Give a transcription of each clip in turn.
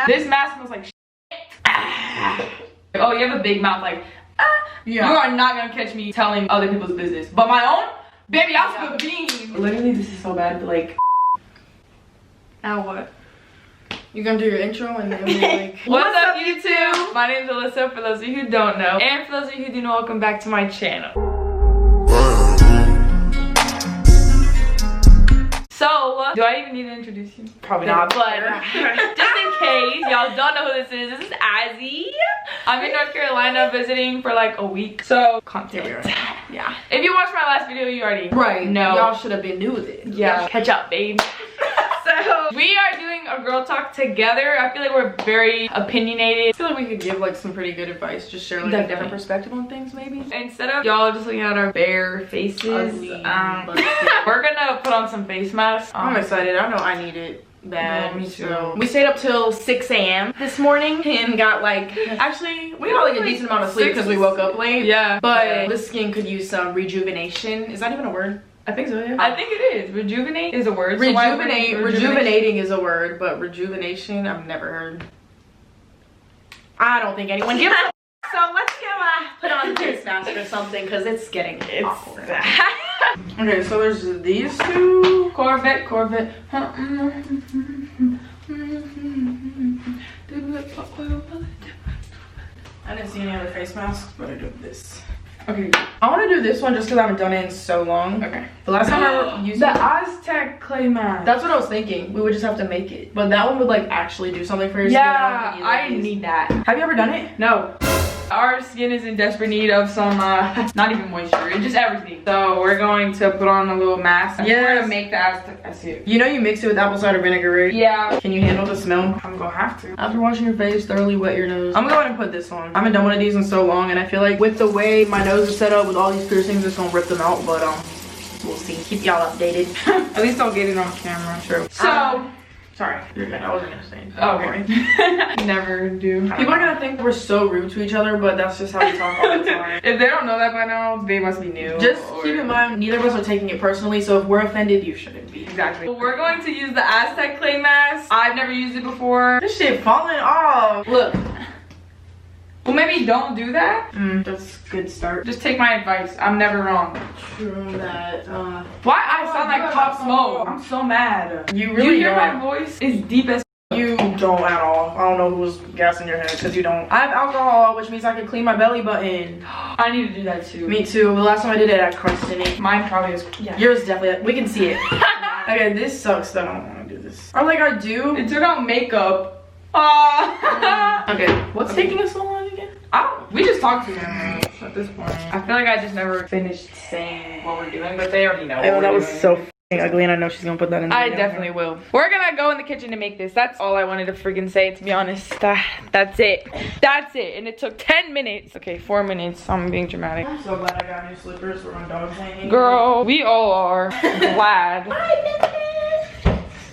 This mask smells like shit. Oh, you have a big mouth, like, yeah. You are not gonna catch me telling other people's business. But my own, baby, I'll spill beans. Literally, this is so bad, but like. Now what? You're gonna do your intro and then we're like, What's up, YouTube? My name's Alyssa, for those of you who don't know. And for those of you who do know, welcome back to my channel. So, do I even need to introduce you? Probably not, but just in case y'all don't know who this is Azzy. I'm in North Carolina visiting for like a week. So, content. Yeah. If you watched my last video, you already know. Y'all should have been new with it. Yeah. Catch up, babe. So, we are doing a girl talk together. I feel like we're very opinionated. I feel like we could give like some pretty good advice. Just share like a different perspective on things maybe. Instead of y'all just looking at our bare faces, we're gonna put on some face masks. I'm excited. I know I need it bad. Me too. So we stayed up till 6 a.m. this morning and got like, actually we got like a decent amount of sleep because we woke up late. Yeah. But this skin could use some rejuvenation. Is that even a word? I think so, yeah. I think it is. Rejuvenate is a word. Rejuvenating is a word, but rejuvenation I've never heard. I don't think anyone gives a so let's go put on the face mask or something because it's getting awkward. Okay, so there's these two. Corvette. I didn't see any other face masks, but I do this. Okay. I want to do this one just because I haven't done it in so long. Okay. The last time I used the Aztec clay mask. That's what I was thinking. We would just have to make it. But that one would like actually do something for your skin. Yeah, I need that. Have you ever done it? No. Our skin is in desperate need of some, not even moisture, just everything. So we're going to put on a little mask. Yeah. We're gonna make the Aztec. I see it. You know you mix it with apple cider vinegar, right? Yeah. Can you handle the smell? I'm gonna have to. After washing your face, thoroughly wet your nose. I'm gonna go ahead and put this on. I haven't done one of these in so long, and I feel like with the way my nose is set up with all these piercings, it's gonna rip them out, but we'll see. Keep y'all updated. At least I'll get it on camera. True. So, sorry. You're good. I wasn't gonna say anything. Oh, okay. Never do. People are gonna think we're so rude to each other, but that's just how we talk all the time. If they don't know that by now, they must be new. Just keep in mind, neither of us are taking it personally, so if we're offended, you shouldn't be. Exactly. So we're going to use the Aztec clay mask. I've never used it before. This shit falling off. Look. Well, maybe don't do that. That's a good start. Just take my advice. I'm never wrong. True that. Why I sound like Pop Smoke? I'm so mad. You really hear my voice? It's deep as you don't at all. I don't know who's gassing your head because you don't. I have alcohol, which means I can clean my belly button. I need to do that too. Me too. The last time I did it, I crushed in it. Mine probably is. Yeah. Yours definitely. We can see it. Okay, this sucks though. I don't want to do this. Or like I do. It took out makeup. Okay, what's taking us so long again? We just talked to them at this point. I feel like I just never finished saying what we're doing, but they already know. Oh, that was so f***ing ugly, and I know she's gonna put that in the video. I definitely will. We're gonna go in the kitchen to make this. That's all I wanted to freaking say, to be honest. That's it. That's it. And it took 10 minutes. Okay, 4 minutes. I'm being dramatic. I'm so glad I got new slippers for my dog's hanging. Girl, we all are glad.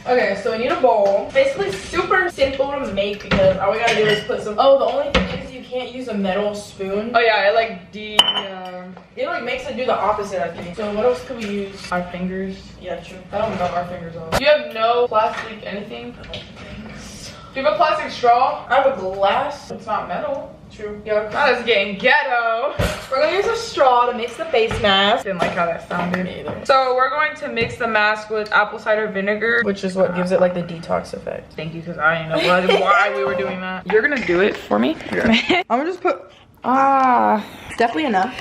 Okay, so we need a bowl. Basically super simple to make because all we gotta do is put some, the only thing is you can't use a metal spoon. Oh yeah, it like it like makes it do the opposite, I think. So what else could we use? our fingers. Yeah, true. I don't know our fingers off. You have no plastic anything? Do you have a plastic straw? I have a glass. It's not metal. True. Yeah. That is getting ghetto. We're gonna use a straw to mix the face mask. Didn't like how that sounded either. So we're going to mix the mask with apple cider vinegar, which is what gives it like the detox effect. Thank you, because I didn't know why we were doing that. You're gonna do it for me? Yeah. I'm gonna just put definitely enough.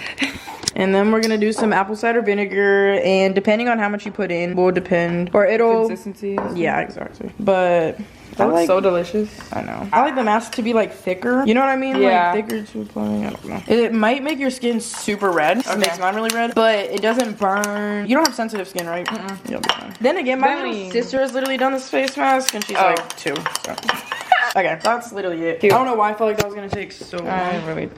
And then we're gonna do some apple cider vinegar, and depending on how much you put in will depend, or it'll consistency. Yeah, exactly. But that was so delicious. I know. I like the mask to be like thicker. You know what I mean? Yeah. Like thicker to apply. I don't know. It might make your skin super red. Okay. It makes mine really red, but it doesn't burn. You don't have sensitive skin, right? You'll be fine. Then again, my little sister has literally done this face mask, and she's like 2. So. Okay, that's literally it. I don't know why I felt like that was gonna take so long.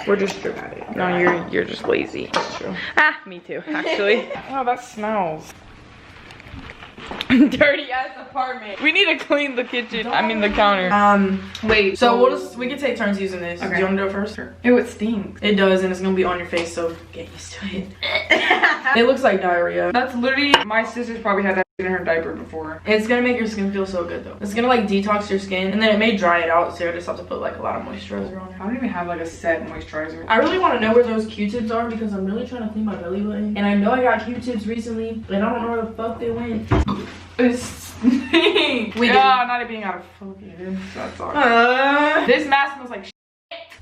We're just dramatic. No, you're just lazy. That's true. Me too, actually. Oh, that smells. Dirty ass apartment. We need to clean the kitchen. I mean the counter. Wait. So we can take turns using this. Okay. Do you want to do it first? Ew, it stinks. It does, and it's gonna be on your face, so get used to it. It looks like diarrhea. That's literally, my sisters probably had that in her diaper before. It's gonna make your skin feel so good though. It's gonna like detox your skin, and then it may dry it out, so you just have to put like a lot of moisturizer on it. I don't even have like a set moisturizer. I really want to know where those Q-tips are because I'm really trying to clean my belly button, and I know I got Q-tips recently, and I don't know where the fuck they went. Not it being out of focus. That's all. This mask smells like shit.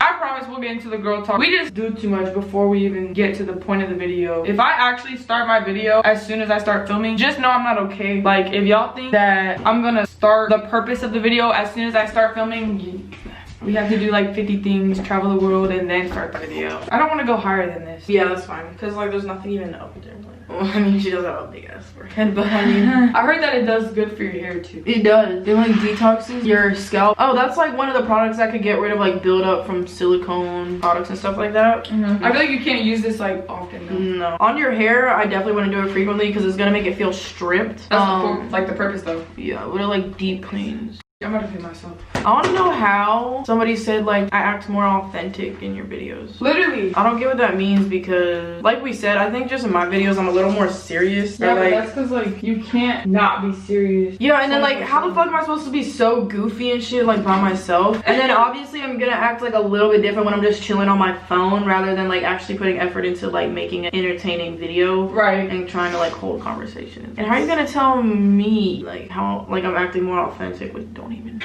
I promise we'll get into the girl talk. We just do too much before we even get to the point of the video. If I actually start my video as soon as I start filming, just know I'm not okay. Like, if y'all think that I'm gonna start the purpose of the video as soon as I start filming, we have to do like 50 things, travel the world, and then start the video. I don't want to go higher than this. Yeah, that's fine. Because like there's nothing even up there. Well, I mean, she does have a big ass forehead, but I mean, I heard that it does good for your hair too. It does. It like detoxes your scalp. Oh, that's like one of the products that could get rid of like buildup from silicone products and stuff like that. I feel like you can't use this like often though. No. On your hair, I definitely want to do it frequently because it's gonna make it feel stripped. That's like the purpose though. Yeah, what it like deep cleans. I'm about to pee myself. I want to know how somebody said like I act more authentic in your videos. Literally. I don't get what that means because like we said, I think just in my videos I'm a little more serious. Yeah, like, but that's because like you can't not be serious. Yeah, and then like how the fuck am I supposed to be so goofy and shit like by myself? And then obviously I'm gonna act like a little bit different when I'm just chilling on my phone rather than like actually putting effort into like making an entertaining video. Right. And trying to like hold conversations. And how are you gonna tell me like how like I'm acting more authentic with don't even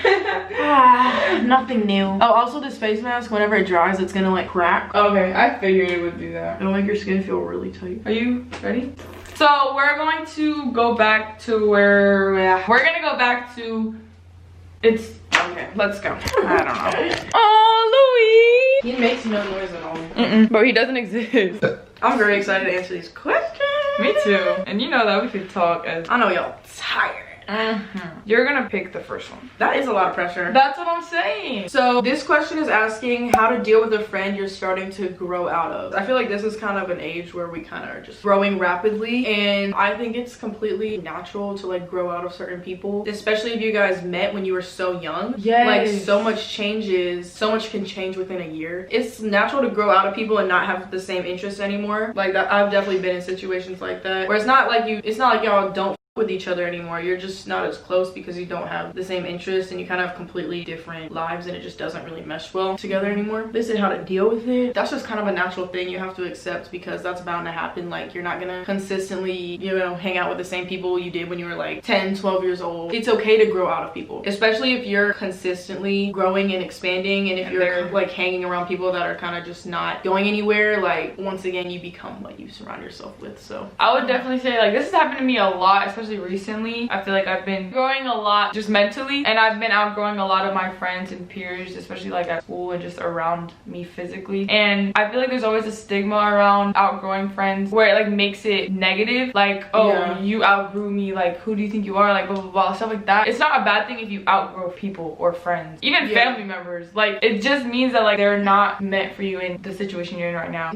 nothing new. Oh, also this face mask, whenever it dries, it's gonna like crack. Okay, I figured it would do that. It'll make your skin feel really tight. Are you ready? So we're going to go back to where we're gonna go back to it's okay, let's go. I don't know. Oh, Louis! He makes no noise at all. But he doesn't exist. I'm very excited to answer these questions. Me too. And you know that we could talk as I know y'all tired. You're gonna pick the first one. That is a lot of pressure. That's what I'm saying. So this question is asking how to deal with a friend you're starting to grow out of. I feel like this is kind of an age where we kind of are just growing rapidly, and I think it's completely natural to like grow out of certain people, especially if you guys met when you were so young. Yes. Like so much changes, so much can change within a year. It's natural to grow out of people and not have the same interests anymore. Like that, I've definitely been in situations like that where it's not like y'all don't with each other anymore. You're just not as close because you don't have the same interests and you kind of have completely different lives, and it just doesn't really mesh well together anymore. This is how to deal with it. That's just kind of a natural thing you have to accept because that's bound to happen. Like you're not gonna consistently, you know, hang out with the same people you did when you were like 10, 12 years old. It's okay to grow out of people, especially if you're consistently growing and expanding, and if you're like hanging around people that are kind of just not going anywhere. Like once again, you become what you surround yourself with. So I would definitely say like this has happened to me a lot, especially recently. I feel like I've been growing a lot just mentally, and I've been outgrowing a lot of my friends and peers, especially like at school and just around me physically. And I feel like there's always a stigma around outgrowing friends where it like makes it negative, like, oh yeah, you outgrew me, like who do you think you are, like blah blah blah, stuff like that. It's not a bad thing if you outgrow people or friends, even family members. Like it just means that like they're not meant for you in the situation you're in right now.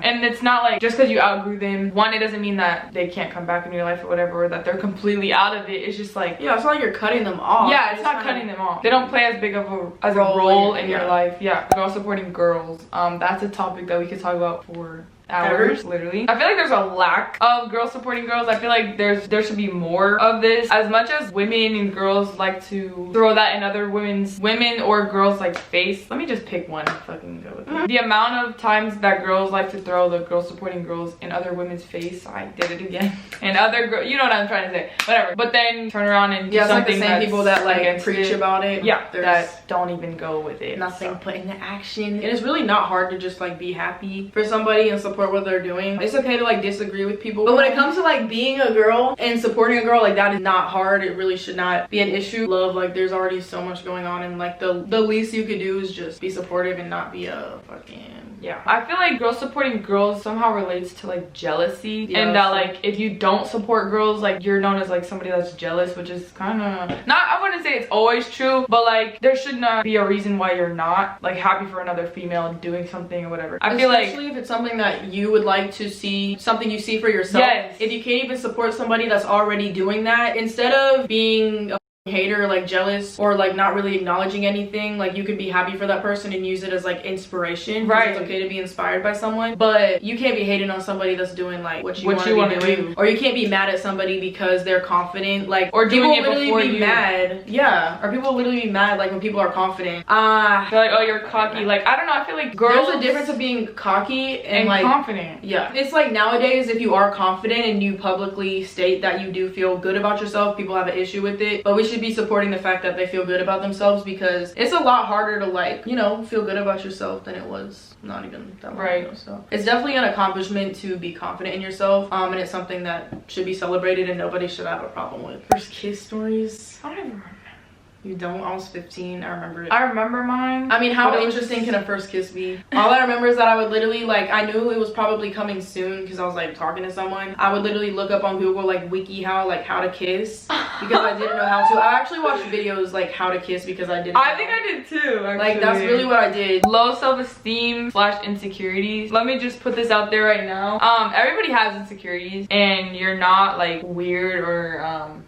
And it's not like just because you outgrew them, one, it doesn't mean that they can't come back in your life or whatever, or that they're completely out of it. It's just like, yeah, it's not like you're cutting them off. Yeah, it's not cutting them off. They don't play as big of a role in your life. Yeah, girl supporting girls. That's a topic that we could talk about for hours, literally. I feel like there's a lack of girls supporting girls. I feel like there should be more of this. As much as women and girls like to throw that in other women or girls like face, let me just pick one and fucking go with it. The amount of times that girls like to throw the girls supporting girls in other women's face, I did it again. And other girls, you know what I'm trying to say, whatever. But then turn around and do something like the same people that like preach about it. Yeah, that don't even go with it. Nothing put into action. And it's really not hard to just like be happy for somebody and support what they're doing. It's okay to like disagree with people, but when it comes to like being a girl and supporting a girl, like that is not hard. It really should not be an issue. Love, like there's already so much going on, and like the least you could do is just be supportive and not be a fucking I feel like girls supporting girls somehow relates to like jealousy, and that like if you don't support girls, like you're known as like somebody that's jealous, which is kind of not, I wouldn't say it's always true, but like there should not be a reason why you're not like happy for another female doing something or whatever. I feel like especially if it's something that you would like to see, something you see for yourself. If you can't even support somebody that's already doing that, instead of being a hater, like jealous, or like not really acknowledging anything, like you can be happy for that person and use it as like inspiration. Right. It's okay to be inspired by someone, but you can't be hating on somebody that's doing like what you want to do. Or you can't be mad at somebody because they're confident, like, or doing it before you. Mad. Yeah. Or people literally be mad like when people are confident. They're like, oh, you're cocky. Like, I don't know, I feel like girls, there's a difference of being cocky and like confident. Yeah. It's like nowadays, if you are confident and you publicly state that you do feel good about yourself, people have an issue with it. But we should be supporting the fact that they feel good about themselves, because it's a lot harder to, like, you know, feel good about yourself than it was not even that long ago. So it's definitely an accomplishment to be confident in yourself, and it's something that should be celebrated and nobody should have a problem with. First kiss stories. I don't even remember. You don't? I was 15. I remember it. I remember mine. I mean, how interesting can a first kiss be? All I remember is that I would literally, like, I knew it was probably coming soon because I was like talking to someone. I would literally look up on Google like WikiHow, like how to kiss, because I didn't know how to. I actually watched videos like how to kiss because I didn't know. I think I did too, actually. Like, that's really what I did. Low self-esteem / insecurities. Let me just put this out there right now. Everybody has insecurities, and you're not like weird or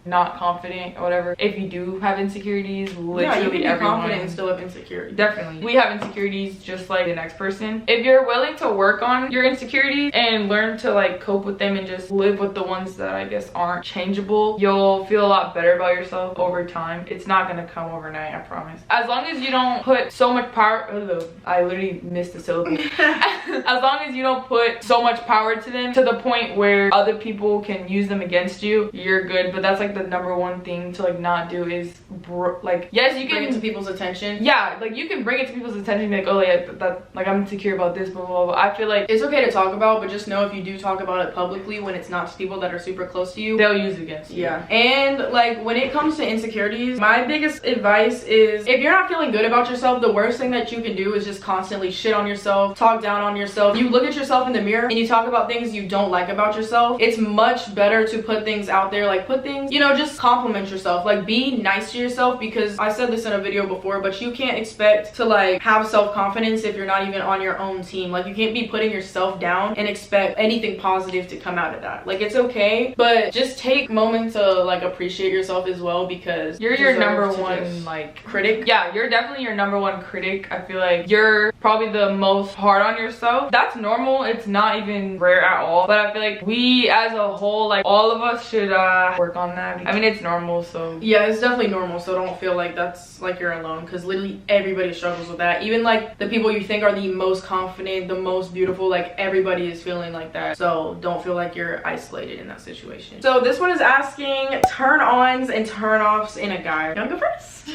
not confident or whatever if you do have insecurities. Literally, yeah, you can be confident and still have insecurities. Definitely, we have insecurities just like the next person. If you're willing to work on your insecurities and learn to like cope with them and just live with the ones that I guess aren't changeable, you'll feel a lot better about yourself over time. It's not gonna come overnight, I promise. As long as you don't put so much power, I literally missed the syllable. As long as you don't put so much power to them to the point where other people can use them against you, you're good. But that's like the number one thing to like not do is like, yes, you can bring it to people's attention. Yeah, like you can bring it to people's attention, like, oh yeah, that like I'm insecure about this, blah, blah, blah. I feel like it's okay to talk about, but just know if you do talk about it publicly when it's not to people that are super close to you, they'll use it against you. Yeah. And like when it comes to insecurities, my biggest advice is if you're not feeling good about yourself, the worst thing that you can do is just constantly shit on yourself, talk down on yourself. You look at yourself in the mirror and you talk about things you don't like about yourself. It's much better to put things out there, like put things, you know, just compliment yourself, like be nice to yourself, because I said this in a video before, but you can't expect to like have self-confidence if you're not even on your own team. Like you can't be putting yourself down and expect anything positive to come out of that. Like it's okay, but just take moments to like appreciate yourself as well, because you're your number one like critic. Yeah, you're definitely your number one critic. I feel like you're probably the most hard on yourself. That's normal. It's not even rare at all, but I feel like we as a whole, like all of us should work on that. I mean, it's normal, so yeah, it's definitely normal, so don't feel like that's like you're alone, because literally everybody struggles with that. Even like the people you think are the most confident, the most beautiful, like everybody is feeling like that, so don't feel like you're isolated in that situation. So this one is asking turn-ons and turn-offs in a guy. You wanna go first?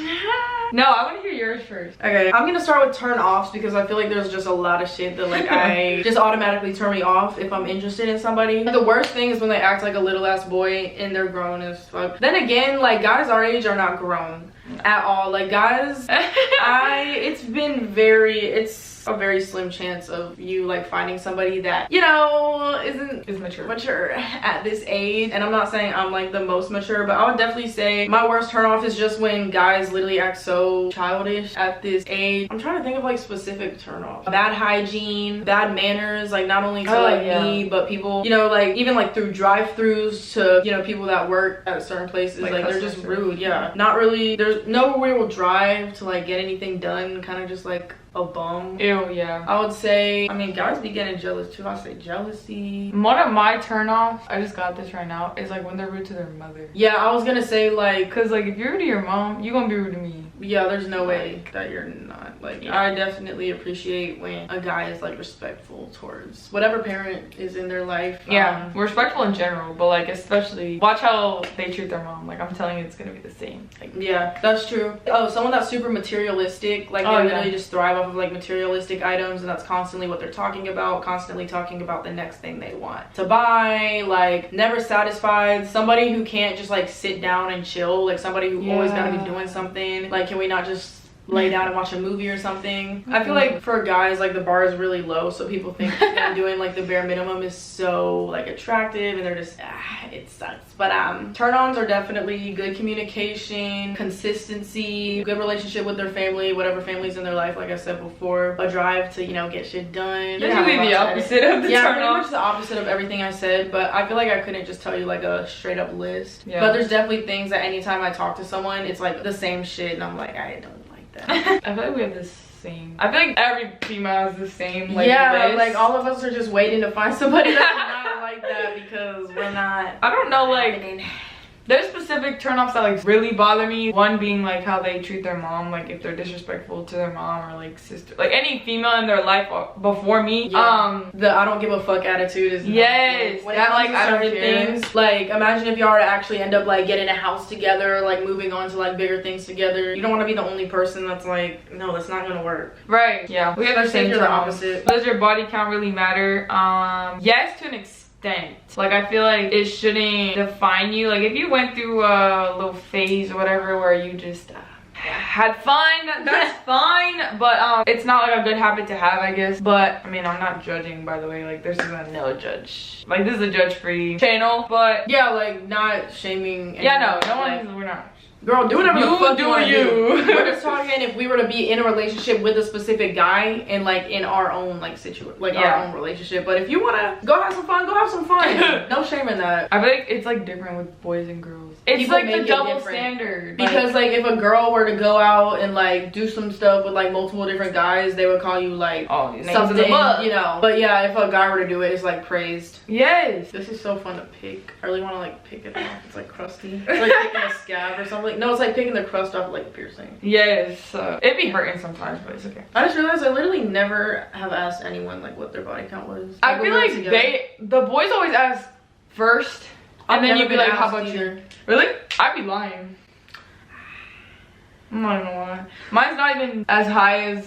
No, I want to hear yours first. Okay, I'm gonna start with turn-offs because I feel like there's just a lot of shit that like I just automatically turn me off if I'm interested in somebody. The worst thing is when they act like a little ass boy and they're grown as fuck. Then again, like guys our age are not grown at all. Like guys, it's a very slim chance of you like finding somebody that, you know, is mature at this age. And I'm not saying I'm like the most mature, but I would definitely say my worst turn off is just when guys literally act so childish at this age. I'm trying to think of like specific turn offs. Bad hygiene, bad manners, like not only to me, but people, you know, like even like through drive-throughs to, you know, people that work at certain places, like they're just rude. Yeah, not really, there's no real drive to like get anything done, kind of just like a bum. Ew, yeah. I would say, I mean, guys be getting jealous too. I say jealousy. One of my turn-offs, I just got this right now, is like when they're rude to their mother. Yeah, I was gonna say like, cause like if you're rude to your mom, you're gonna be rude to me. Yeah, there's no way that you're not. Like, yeah. I definitely appreciate when a guy is like respectful towards whatever parent is in their life. Yeah, respectful in general, but like especially watch how they treat their mom. Like I'm telling you, it's gonna be the same. Like, yeah, that's true. Oh, someone that's super materialistic, like they literally just thrive off of like materialistic items, and that's constantly what they're talking about, constantly talking about the next thing they want to buy, like never satisfied. Somebody who can't just like sit down and chill, like somebody who always gotta be doing something. Like, can we not just lay down and watch a movie or something. I feel like for guys, like the bar is really low, so people think them doing like the bare minimum is so like attractive, and they're just it sucks. But turn-ons are definitely good communication, consistency, good relationship with their family, whatever family's in their life. Like I said before, a drive to, you know, get shit done. Basically the opposite of the turn-on. Pretty much the opposite of everything I said. But I feel like I couldn't just tell you like a straight up list. Yeah. But there's definitely things that anytime I talk to someone, it's like the same shit, and I'm like, I don't like that. I feel like we have this same. I feel like every female has the same like list. Like all of us are just waiting to find somebody that's not like that, because we're not. I don't know, like there's specific turn-offs that like really bother me. One being like how they treat their mom, like if they're disrespectful to their mom or like sister, like any female in their life before me. The I don't give a fuck attitude is that like I don't care. Things, like imagine if y'all were to actually end up like getting a house together, like moving on to like bigger things together. You don't want to be the only person that's like, no, that's not gonna work. Right. Yeah. We have the same. You're the opposite. Does your body count really matter? Yes, to an extent. Like I feel like it shouldn't define you. Like if you went through a little phase or whatever where you just had fun, that's fine, but it's not like a good habit to have, I guess. But I mean, I'm not judging, by the way. Like this is a no judge, like this is a judge free channel, but yeah, like not shaming. Yeah, no one, we're not. Girl, do whatever the fuck you want to do. We're just talking if we were to be in a relationship with a specific guy and like in our own like situation, like our own relationship. But if you want to go have some fun, go have some fun. No shame in that. I feel like it's like different with boys and girls. It's people like the double standard. Because like if a girl were to go out and like do some stuff with like multiple different guys, they would call you like something, you know. But yeah, if a guy were to do it, it's like praised. Yes. This is so fun to pick. I really want to like pick it off. It's like crusty. It's like picking a scab or something. No, it's like picking the crust off like a piercing. Yes. It'd be hurting sometimes, but it's okay. I just realized I literally never have asked anyone like what their body count was. I feel like the boys always ask first, and then you'd be like, how about you? Really? I'd be lying. I'm not gonna lie. Mine's not even as high as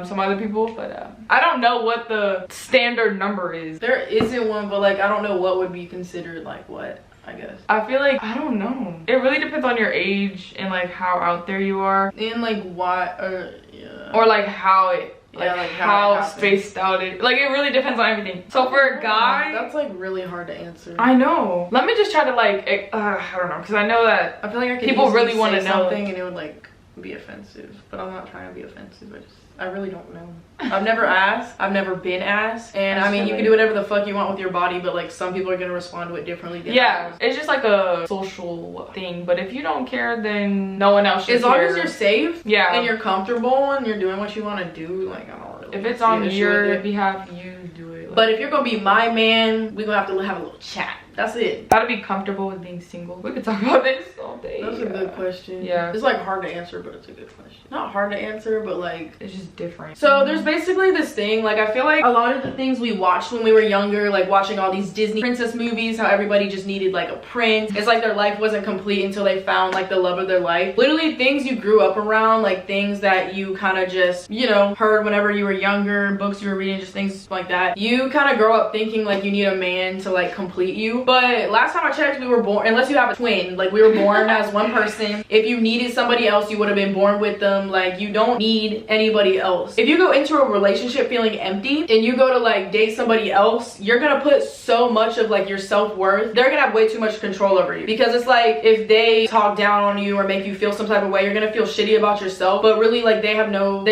some other people, but I don't know what the standard number is. There isn't one, but like I don't know what would be considered like what. I guess. I feel like, I don't know. It really depends on your age and like how out there you are. And like what, or like how it, like how spaced out it. Like it really depends on everything. So for a guy. That's like really hard to answer. I know. Let me just try to like, I don't know. Cause I know that I feel like I could people really want to know something and it would like be offensive. But I'm not trying to be offensive. I really don't know. I've never asked. I've never been asked. And I mean, you can do whatever the fuck you want with your body, but like some people are gonna respond to it differently than others. It's just like a social thing. But if you don't care, then no one else should care. As long as you're safe, and you're comfortable and you're doing what you want to do, like I don't really. If it's on your behalf, you do it. Like, but if you're gonna be my man, we're gonna have to have a little chat. That's it. Gotta be comfortable with being single. We could talk about this all day. That's a good question. Yeah. It's like hard to answer, but it's a good question. Not hard to answer, but like it's just different. So there's basically this thing, like I feel like a lot of the things we watched when we were younger, like watching all these Disney princess movies, how everybody just needed like a prince. It's like their life wasn't complete until they found like the love of their life. Literally things you grew up around, like things that you kind of just, you know, heard whenever you were younger, books you were reading, just things like that. You kind of grow up thinking like you need a man to like complete you. But last time I checked, we were born, unless you have a twin, like we were born as one person. If you needed somebody else, you would have been born with them. Like you don't need anybody else. If you go into a relationship feeling empty and you go to like date somebody else, you're gonna put so much of like your self-worth, they're gonna have way too much control over you. Because it's like if they talk down on you or make you feel some type of way, you're gonna feel shitty about yourself. But really like they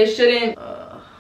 shouldn't,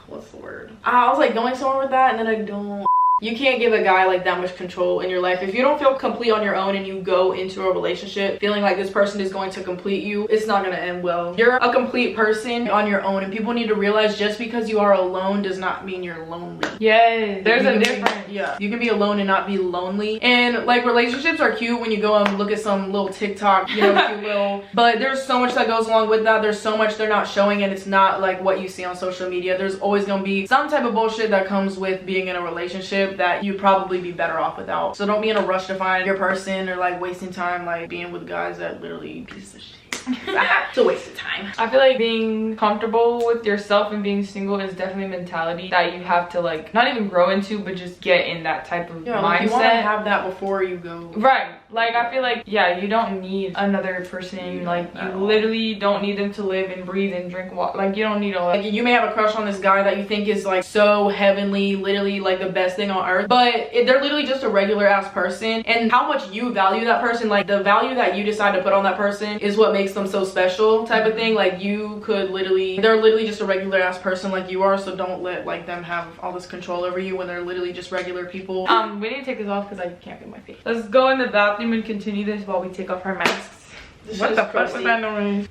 what's the word? I was like going somewhere with that and then I don't. You can't give a guy like that much control in your life. If you don't feel complete on your own and you go into a relationship feeling like this person is going to complete you, it's not going to end well. You're a complete person on your own, and people need to realize just because you are alone does not mean you're lonely. Yes, there's a difference. You can be alone and not be lonely. And like relationships are cute when you go and look at some little TikTok, you know, if you will. But there's so much that goes along with that. There's so much they're not showing, and it's not like what you see on social media. There's always going to be some type of bullshit that comes with being in a relationship that you'd probably be better off without. So don't be in a rush to find your person or like wasting time like being with guys that literally pieces of shit. It's a waste of time. I feel like being comfortable with yourself and being single is definitely a mentality that you have to like not even grow into, but just get in that type of mindset. Like you want to have that before you go. Right. like I feel like, yeah, you don't need another person. Like you literally don't need them to live and breathe and drink water. Like you don't need a, like, you may have a crush on this guy that you think is like so heavenly, literally like the best thing on earth, but they're literally just a regular ass person, and how much you value that person, like the value that you decide to put on that person is what makes them so special type of thing. Like you could literally, they're literally just a regular ass person like you are, so don't let like them have all this control over you when they're literally just regular people. We need to take this off because I can't feel my face. Let's go in the bathroom and continue this while we take off our masks. What the fuck was that noise?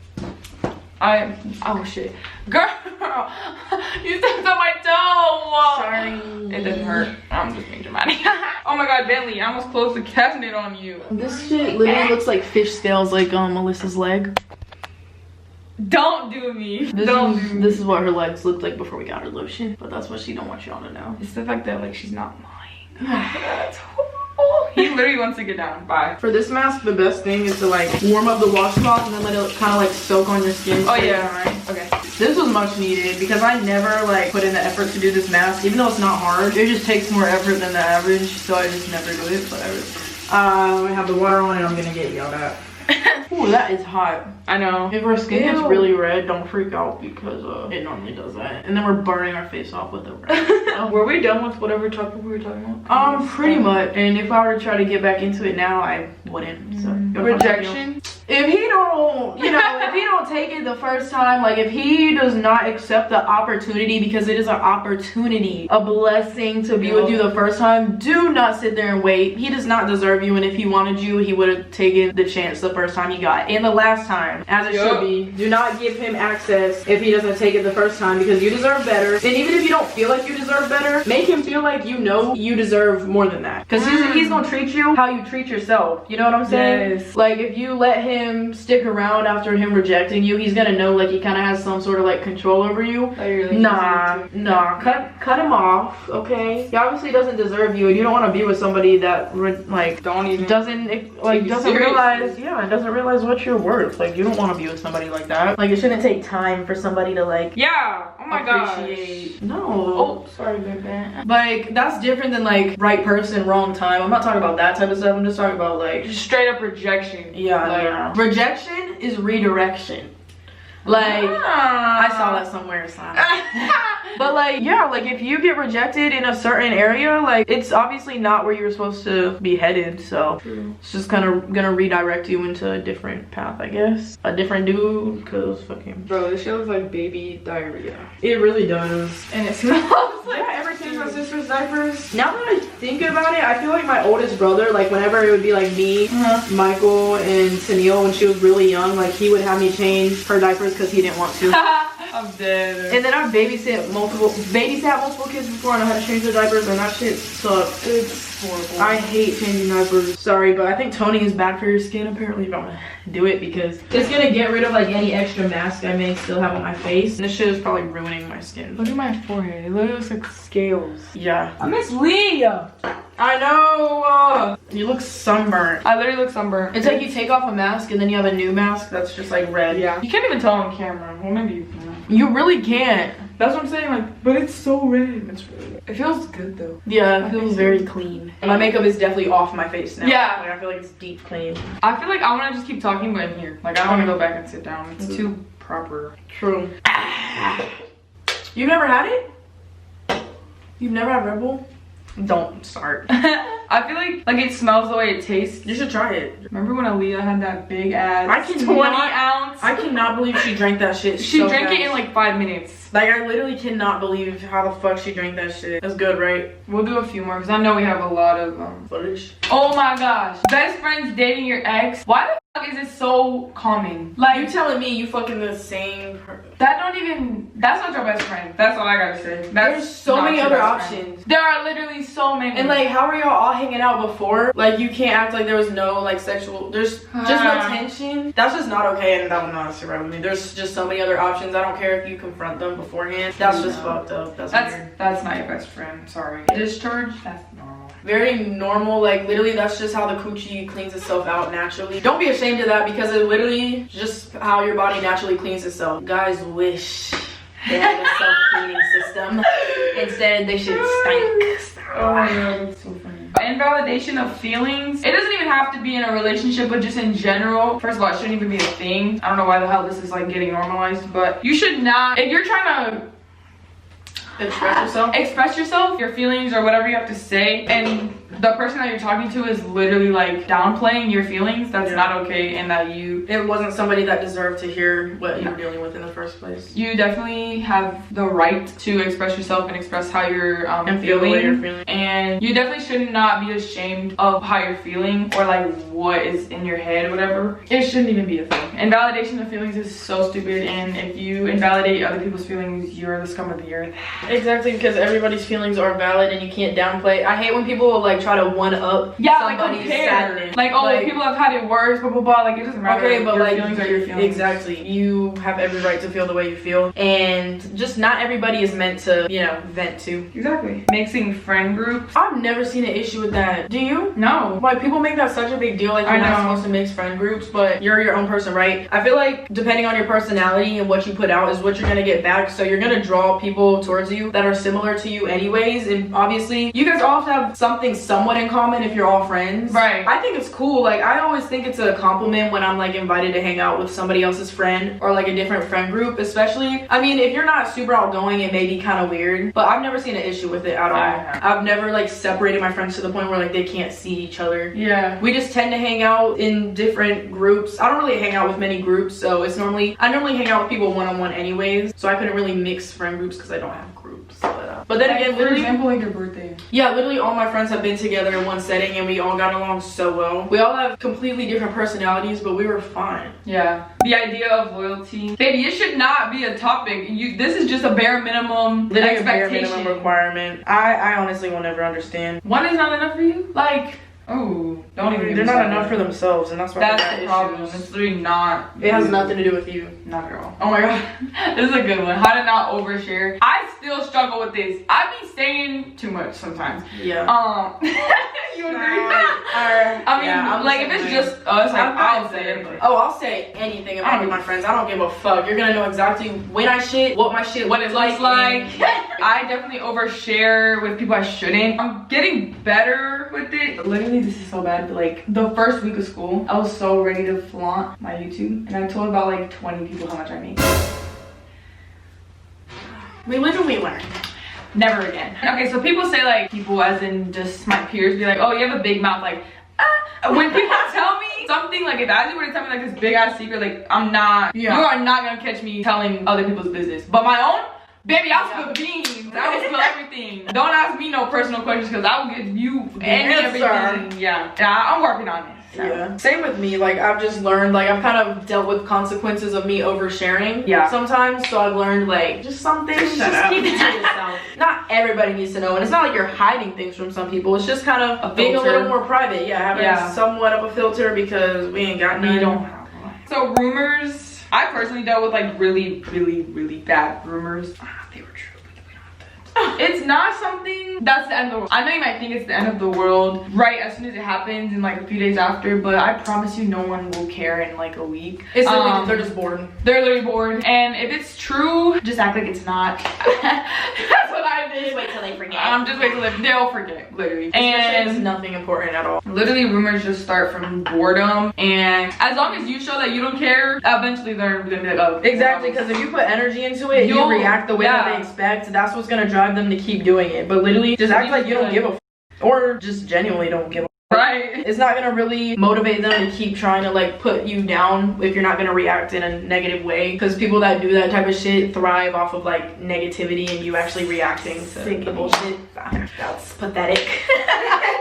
Oh shit. Girl, you stepped on my toe. Sorry. It didn't hurt. I'm just being dramatic. Oh my god, Bentley, I almost closed the cabinet on you. This shit literally looks like fish scales, like Alyssa's leg. Don't do me. Don't do me. This is what her legs looked like before we got her lotion, but that's what she don't want y'all to know. It's the fact that like she's not mine. That's horrible. He literally wants to get down. Bye. For this mask, the best thing is to like warm up the washcloth and then let it kind of like soak on your skin. Oh yeah, right. Okay. This was much needed because I never like put in the effort to do this mask, even though it's not hard. It just takes more effort than the average, so I just never do it. Whatever. We have the water on and I'm gonna get yelled at. Ooh, that is hot. I know. If our skin gets really red, don't freak out because it normally does that. And then we're burning our face off with the red. Were we done with whatever topic we were talking about? Pretty much. And if I were to try to get back into it now, I wouldn't. So rejection. If he don't, you know, if he don't take it the first time, like if he does not accept the opportunity, because it is an opportunity, a blessing to be with you the first time, do not sit there and wait. He does not deserve you, and if he wanted you, he would have taken the chance the first time he got, and the last time, as it should be. Do not give him access if he doesn't take it the first time, because you deserve better. And even if you don't feel like you deserve better, make him feel like you know you deserve more than that, because he's gonna treat you how you treat yourself. You know what I'm saying? Yes. Like if you let him stick around after him rejecting you, he's gonna know like he kind of has some sort of like control over you. Nah, cut him off, okay? He obviously doesn't deserve you, and you don't want to be with somebody that like doesn't realize what you're worth. Like you don't want to be with somebody like that. Like it shouldn't take time for somebody to like oh my god. No. Oh, sorry, baby. Like that's different than like right person, wrong time. I'm not talking about that type of stuff. I'm just talking about like just straight up rejection. Yeah, like, rejection is redirection. Like I saw that somewhere. But like yeah, like if you get rejected in a certain area, like it's obviously not where you were supposed to be headed, so it's just kind of gonna redirect you into a different path, I guess. A different dude, cause fucking bro, this shit looks like baby diarrhea. It really does. And it smells like ever change my sister's diapers? Now that I think about it, I feel like my oldest brother, like whenever it would be like me, Michael, and Tennille when she was really young, like he would have me change her diapers because he didn't want to. I'm dead. And then I've babysat multiple kids before, and I had to change their diapers, and that shit sucks. It's horrible. I hate changing diapers. Sorry, but I think toning is bad for your skin. Apparently, if I'm gonna do it, because it's gonna get rid of like any extra mask I may still have on my face. And this shit is probably ruining my skin. Look at my forehead. It literally looks like scales. Yeah. I miss Leah. I know. You look sunburnt. I literally look sunburnt. It's like you take off a mask and then you have a new mask that's just like red. Yeah. You can't even tell on camera. Well, maybe you can. You really can't. That's what I'm saying, like, but it's so red. It's really red. It feels good though. Yeah, it feels very clean. My makeup is definitely off my face now. Yeah. Like, I feel like it's deep clean. I feel like I want to just keep talking, but in here. Like, I don't want to go back and sit down. It's too proper. True. You've never had it? You've never had Red Bull? Don't start. I feel like it smells the way it tastes. You should try it. Remember when Aaliyah had that big ass 20 ounce? I cannot believe she drank that shit. She drank it in like 5 minutes. Like I literally cannot believe how the fuck she drank that shit. That's good, right? We'll do a few more because I know we have a lot of footage. Oh my gosh. Best friends dating your ex. Why the fuck is it so common? Like you telling me you fucking the same person. That's not your best friend. That's all I gotta say. There's so many other options. There are literally so many. And like how were y'all all hanging out before? Like you can't act like there was no like sexual, there's just no tension. That's just not okay, and that will not sit right with me. There's just so many other options. I don't care if you confront them beforehand. That's just fucked up. That's weird. That's not your best friend. Sorry. Discharge? That's normal. Very normal. Like literally that's just how the coochie cleans itself out naturally. Don't be ashamed of that, because it literally just how your body naturally cleans itself. Guys wish they have a self-cleaning system. Instead, they should stink. Oh my god, that's so funny. Invalidation of feelings. It doesn't even have to be in a relationship, but just in general. First of all, it shouldn't even be a thing. I don't know why the hell this is like getting normalized, but you should not, if you're trying to express yourself, your feelings or whatever you have to say, and the person that you're talking to is literally like downplaying your feelings, that's not okay. And that it wasn't somebody that deserved to hear what you were dealing with in the first place. You definitely have the right to express yourself and express how you're and feel the way you're feeling. And you definitely should not be ashamed of how you're feeling or like what is in your head, whatever. It shouldn't even be a thing. Invalidation of feelings is so stupid, and if you invalidate other people's feelings, you're the scum of the earth. Exactly, because everybody's feelings are valid and you can't downplay. I hate when people like try to one up somebody's sadness. Like, oh, like, people have had it worse, blah blah blah. Like, it doesn't matter. Okay, but your like feelings are your feelings. Exactly. You have every right to feel the way you feel, and just not everybody is meant to, you know, vent to. Exactly. Mixing friend groups. I've never seen an issue with that. Do you? No. Like, people make that such a big deal, like you're not supposed to mix friend groups, but you're your own person, right? I feel like depending on your personality and what you put out is what you're gonna get back. So you're gonna draw people towards you that are similar to you anyways, and obviously you guys all have something somewhat in common if you're all friends. Right. I think it's cool. Like, I always think it's a compliment when I'm like invited to hang out with somebody else's friend or like a different friend group, especially. I mean, if you're not super outgoing, it may be kind of weird, but I've never seen an issue with it at all. I've never like separated my friends to the point where like they can't see each other. Yeah. We just tend to hang out in different groups. I don't really hang out with many groups, so I normally hang out with people one-on-one anyways, so I couldn't really mix friend groups because I don't have groups. But then again, for example, like your birthday. Yeah, literally all my friends have been together in one setting and we all got along so well. We all have completely different personalities, but we were fine. Yeah. The idea of loyalty. Baby, it should not be a topic. This is just a bare minimum literally expectation. A bare minimum requirement. I honestly will never understand. One is not enough for you? Like, oh, don't even. They're not enough for themselves, and that's why that's the problem. It's literally not. It has nothing to do with you. Not at all. Oh my god, this is a good one. How to not overshare. I still struggle with this. I be saying too much sometimes. Yeah. You agree? I mean, yeah, like if it's just us, like I'll say it. But I'll say anything about my friends. I don't give a fuck. You're gonna know exactly when I shit, what it looks like. I definitely overshare with people I shouldn't. I'm getting better with it. Literally, this is so bad, but like the first week of school, I was so ready to flaunt my YouTube, and I told about like 20 people how much I make. We live and we learn. Never again. Okay, so people say, like, people as in just my peers be like, oh, you have a big mouth, like, when people tell me something, like if Azlia were to tell me like this big ass secret, like you are not gonna catch me telling other people's business, but my own, baby, I'll spill beans. I will spill everything. Don't ask me no personal questions because I will give you everything. Yeah, I'm working on it. So. Yeah. Same with me. Like, I've just learned, like, I've kind of dealt with consequences of me oversharing. Yeah. Sometimes, so I've learned, like, just some things, just keep it to yourself. Not everybody needs to know, and it's not like you're hiding things from some people. It's just kind of being a little more private. Yeah, having somewhat of a filter because we ain't got none. We don't have one. So rumors. I personally dealt with like really, really, really bad rumors. They were true, but we don't have to. It's not something that's the end of the world. I know you might think it's the end of the world right as soon as it happens and like a few days after, but I promise you no one will care in like a week. It's literally, they're just bored. They're literally bored. And if it's true, just act like it's not. That's what I did. Just wait till they forget. Just wait till they'll forget, literally. And it's nothing important at all. Literally, rumors just start from boredom, and as long as you show that you don't care, eventually they're gonna be like, oh. Exactly, because if you put energy into it, you'll react the way that they expect. That's what's gonna drive them to keep doing it. But literally, just act like you don't give a f, or just genuinely don't give a f. Right. It's not gonna really motivate them to keep trying to like put you down if you're not gonna react in a negative way, because people that do that type of shit thrive off of like negativity and you actually reacting to the bullshit. That's pathetic.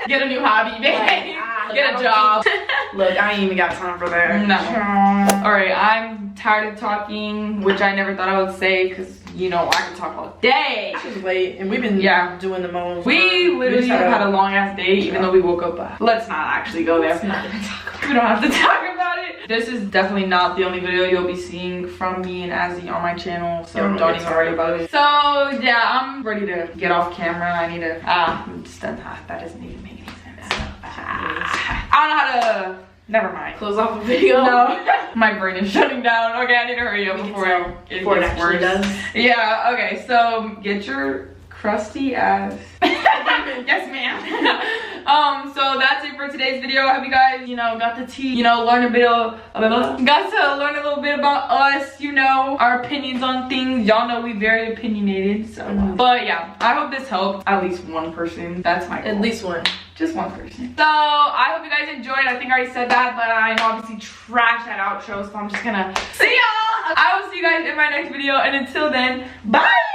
Get a new hobby, babe. Get a job. Look, I ain't even got time for that. No. Alright, I'm tired of talking, which I never thought I would say, because you know I can talk all day. It's late and we've been doing the most. We literally had a long ass day, even though we woke up. Let's not actually go there. We don't have to talk about it. This is definitely not the only video you'll be seeing from me and Azzy on my channel, so don't even worry about it. So yeah, I'm ready to get off camera. I need to that doesn't even make any sense. I don't know how to Never mind. Close off a video. No. My brain is shutting down. Okay, I need to hurry up before it gets worse. Does. Yeah, okay, so get your crusty ass. Yes, ma'am. So that's it for today's video. I hope you guys, you know, got the tea, you know, learn a bit of, got to learn a little bit about us, you know, our opinions on things. Y'all know we very opinionated, so. But yeah, I hope this helped at least one person. That's my goal. At least one. Just one person. So I hope you guys enjoyed. I think I already said that, but I obviously trashed that outro, so I'm just gonna see y'all. I will see you guys in my next video, and until then, bye.